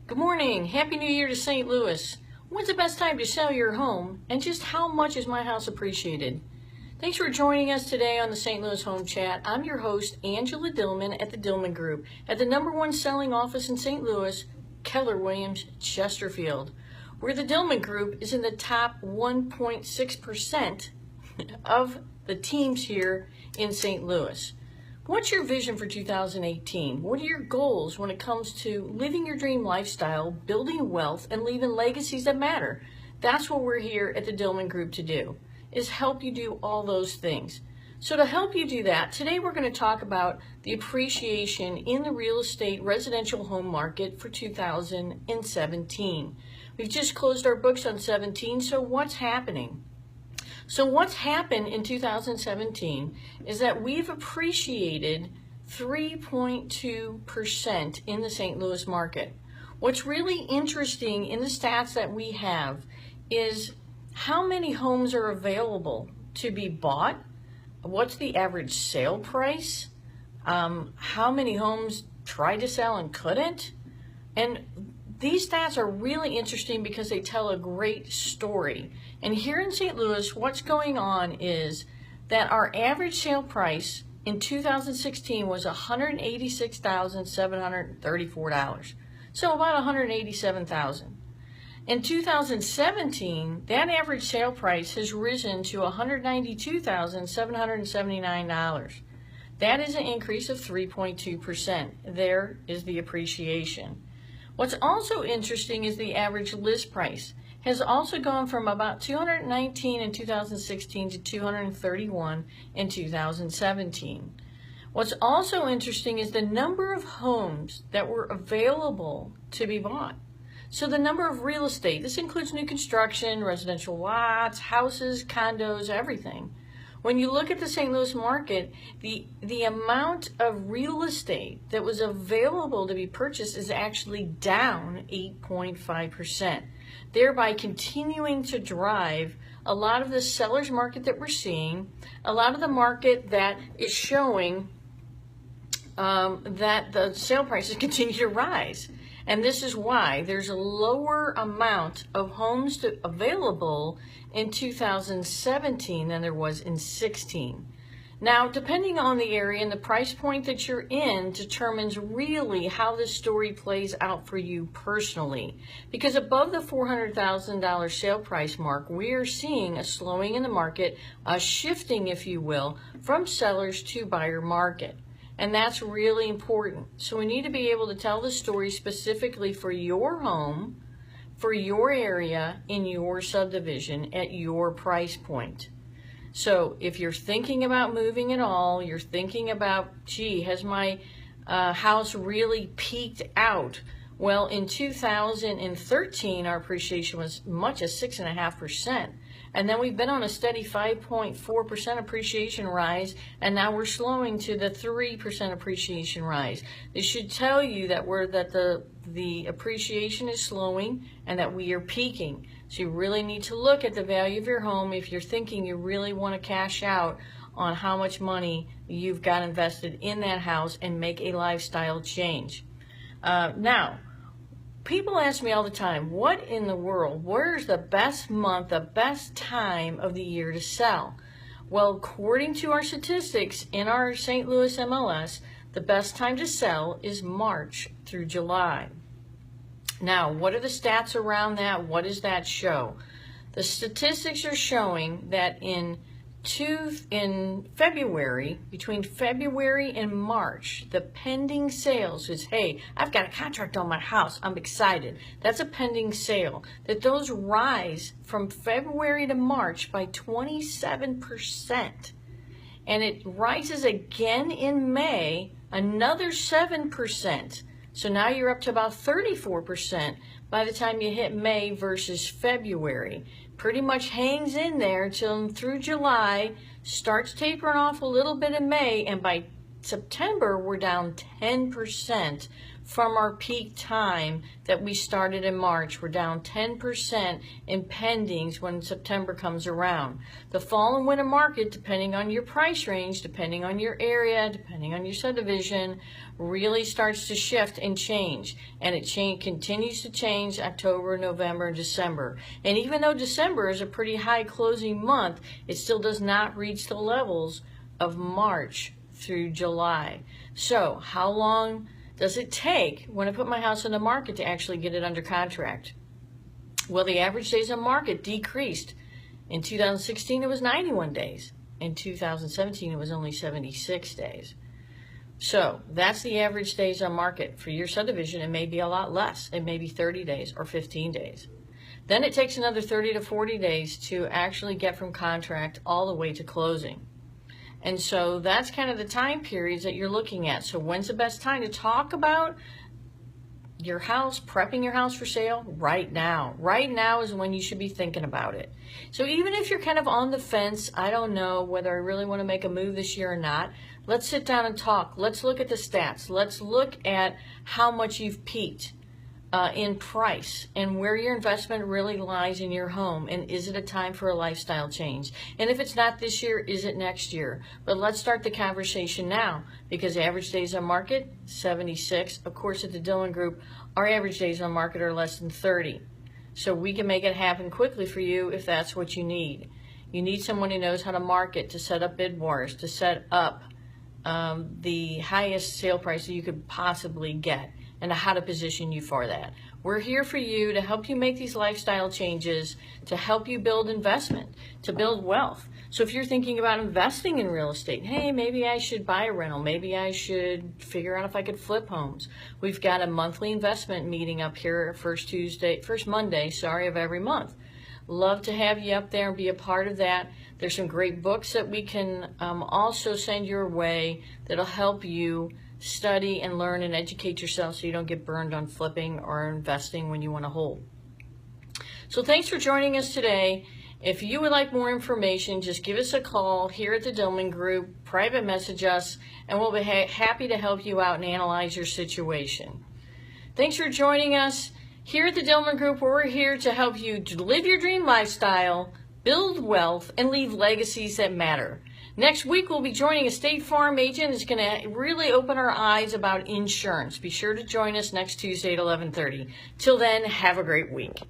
Good morning. Happy New Year to St. Louis. When's the best time to sell your home, and just how much is my house appreciated? Thanks for joining us today on the St. Louis Home Chat. I'm your host, Angela Dillmon at the Dillmon Group at the #1 selling office in St. Louis, Keller Williams, Chesterfield, where the Dillmon Group is in the top 1.6% of the teams here in St. Louis. What's your vision for 2018? What are your goals when it comes to living your dream lifestyle, building wealth, and leaving legacies that matter? That's what we're here at the Dillmon Group to do, is help you do all those things. So to help you do that, today we're going to talk about the appreciation in the real estate residential home market for 2017. We've just closed our books on 17, so what's happening? So what's happened in 2017 is that we've appreciated 3.2% in the St. Louis market. What's really interesting in the stats that we have is how many homes are available to be bought, what's the average sale price, how many homes tried to sell and couldn't, and these stats are really interesting because they tell a great story. And here in St. Louis, what's going on is that our average sale price in 2016 was $186,734. So about $187,000. In 2017, that average sale price has risen to $192,779. That is an increase of 3.2%. There is the appreciation. What's also interesting is the average list price has also gone from about $219 in 2016 to $231 in 2017. What's also interesting is the number of homes that were available to be bought. So the number of real estate, this includes new construction, residential lots, houses, condos, everything. When you look at the St. Louis market, the amount of real estate that was available to be purchased is actually down 8.5%, thereby continuing to drive a lot of the seller's market that we're seeing, a lot of the market that is showing that the sale prices continue to rise. And this is why there's a lower amount of homes available in 2017 than there was in 16. Now, depending on the area and the price point that you're in determines really how this story plays out for you personally. Because above the $400,000 sale price mark, we are seeing a slowing in the market, a shifting, if you will, from sellers to buyer market. And that's really important. So we need to be able to tell the story specifically for your home, for your area, in your subdivision, at your price point. So if you're thinking about moving at all, you're thinking about, gee, has my house really peaked out? Well, in 2013, our appreciation was much as 6.5%. And then we've been on a steady 5.4% appreciation rise, and now we're slowing to the 3% appreciation rise. This should tell you that the appreciation is slowing and that we are peaking. So you really need to look at the value of your home if you're thinking you really want to cash out on how much money you've got invested in that house and make a lifestyle change. Now, people ask me all the time, what in the world, where's the best month, the best time of the year to sell? Well, according to our statistics in our St. Louis MLS, the best time to sell is March through July. Now, what are the stats around that? What does that show? The statistics are showing that in February, between February and March, the pending sales is, hey, I've got a contract on my house, I'm excited. That's a pending sale. That those rise from February to March by 27%. And it rises again in May, another 7%. So now you're up to about 34% by the time you hit May versus February. Pretty much hangs in there till through July, starts tapering off a little bit in May, and by September, we're down 10% from our peak time that we started in March. We're down 10% in pendings when September comes around. The fall and winter market, depending on your price range, depending on your area, depending on your subdivision, really starts to shift and change. And it continues to change October, November, and December. And even though December is a pretty high closing month, it still does not reach the levels of March through July. So how long does it take when I put my house on the market to actually get it under contract? Well, the average days on market decreased. In 2016, it was 91 days. In 2017, it was only 76 days. So that's the average days on market. For your subdivision, it may be a lot less. It may be 30 days or 15 days. Then it takes another 30 to 40 days to actually get from contract all the way to closing. And so that's kind of the time periods that you're looking at. So when's the best time to talk about your house, prepping your house for sale? Right now. Right now is when you should be thinking about it. So even if you're kind of on the fence, I don't know whether I really want to make a move this year or not, let's sit down and talk. Let's look at the stats. Let's look at how much you've peaked in price and where your investment really lies in your home, and is it a time for a lifestyle change? And if it's not this year, is it next year? But let's start the conversation now, because average days on market, 76. Of course, at the Dillmon Group, our average days on market are less than 30. So we can make it happen quickly for you if that's what you need. You need someone who knows how to market, to set up bid wars, to set up the highest sale price that you could possibly get, and how to position you for that. We're here for you to help you make these lifestyle changes, to help you build investment, to build wealth. So if you're thinking about investing in real estate, hey, maybe I should buy a rental, maybe I should figure out if I could flip homes. We've got a monthly investment meeting up here first Monday of every month. Love to have you up there and be a part of that. There's some great books that we can also send your way that'll help you study and learn and educate yourself so you don't get burned on flipping or investing when you want to hold. So thanks for joining us today. If you would like more information, just give us a call here at the Dillmon Group, private message us, and we'll be happy to help you out and analyze your situation. Thanks for joining us here at the Dillmon Group, where we're here to help you live your dream lifestyle, build wealth, and leave legacies that matter. Next week, we'll be joining a State Farm agent who's going to really open our eyes about insurance. Be sure to join us next Tuesday at 11:30. Till then, have a great week.